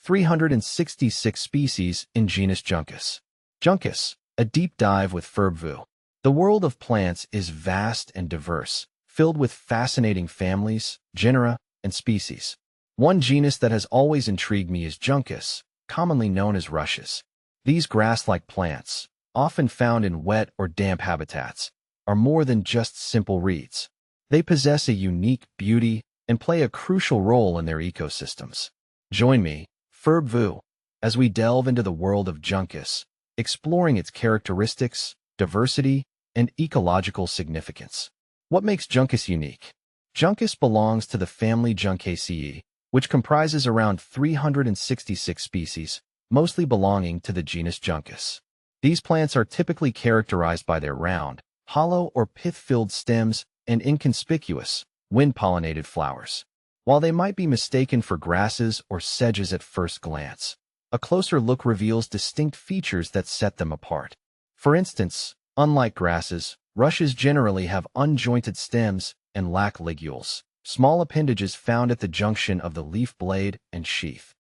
366 species in genus Juncus. Juncus, a deep dive with Ferb. The world of plants is vast and diverse, filled with fascinating families, genera, and species. One genus that has always intrigued me is Juncus, commonly known as rushes. These grass-like plants, often found in wet or damp habitats, are more than just simple reeds. They possess a unique beauty and play a crucial role in their ecosystems. Join me, Ferb, as we delve into the world of Juncus, exploring its characteristics, diversity, and ecological significance. What makes Juncus unique? Juncus belongs to the family Juncaceae, which comprises around 366 species, mostly belonging to the genus Juncus. These plants are typically characterized by their round, hollow or pith-filled stems and inconspicuous, wind-pollinated flowers. While they might be mistaken for grasses or sedges at first glance, a closer look reveals distinct features that set them apart. For instance, unlike grasses, rushes generally have unjointed stems and lack ligules, small appendages found at the junction of the leaf blade and sheath.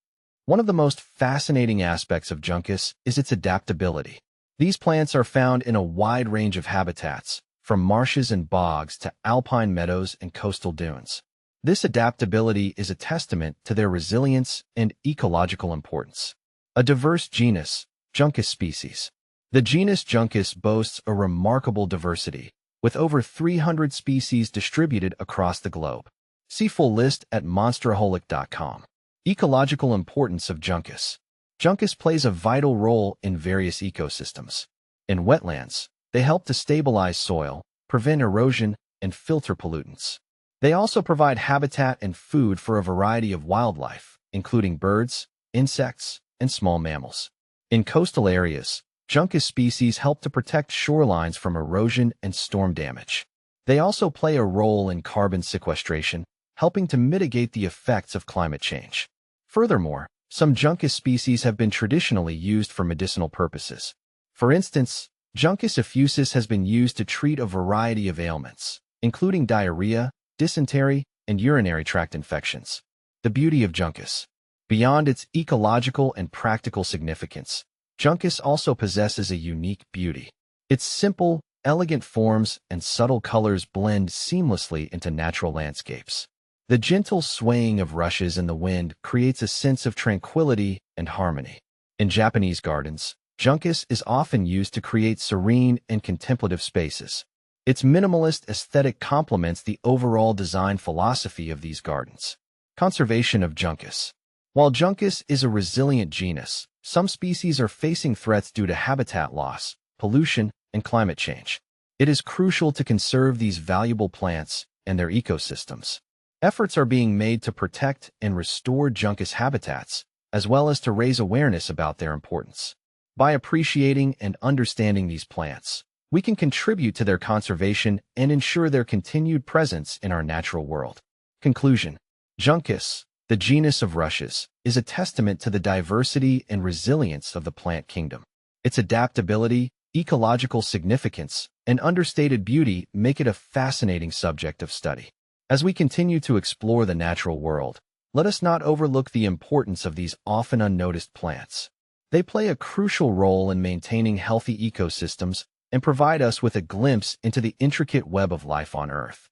One of the most fascinating aspects of Juncus is its adaptability. These plants are found in a wide range of habitats, from marshes and bogs to alpine meadows and coastal dunes. This adaptability is a testament to their resilience and ecological importance. A diverse genus, Juncus species. The genus Juncus boasts a remarkable diversity, with over 300 species distributed across the globe. See full list at monsteraholic.com. Ecological importance of Juncus. Juncus plays a vital role in various ecosystems. In wetlands, they help to stabilize soil, prevent erosion, and filter pollutants. They also provide habitat and food for a variety of wildlife, including birds, insects, and small mammals. In coastal areas, Juncus species help to protect shorelines from erosion and storm damage. They also play a role in carbon sequestration, helping to mitigate the effects of climate change. Furthermore, some Juncus species have been traditionally used for medicinal purposes. For instance, Juncus effusus has been used to treat a variety of ailments, including diarrhea, dysentery, and urinary tract infections. The beauty of Juncus. Beyond its ecological and practical significance, Juncus also possesses a unique beauty. Its simple, elegant forms and subtle colors blend seamlessly into natural landscapes. The gentle swaying of rushes in the wind creates a sense of tranquility and harmony. In Japanese gardens, Juncus is often used to create serene and contemplative spaces. Its minimalist aesthetic complements the overall design philosophy of these gardens. Conservation of Juncus. While Juncus is a resilient genus, some species are facing threats due to habitat loss, pollution, and climate change. It is crucial to conserve these valuable plants and their ecosystems. Efforts are being made to protect and restore Juncus habitats, as well as to raise awareness about their importance. By appreciating and understanding these plants, we can contribute to their conservation and ensure their continued presence in our natural world. Conclusion. Juncus, the genus of rushes, is a testament to the diversity and resilience of the plant kingdom. Its adaptability, ecological significance, and understated beauty make it a fascinating subject of study. As we continue to explore the natural world, let us not overlook the importance of these often unnoticed plants. They play a crucial role in maintaining healthy ecosystems and provide us with a glimpse into the intricate web of life on Earth.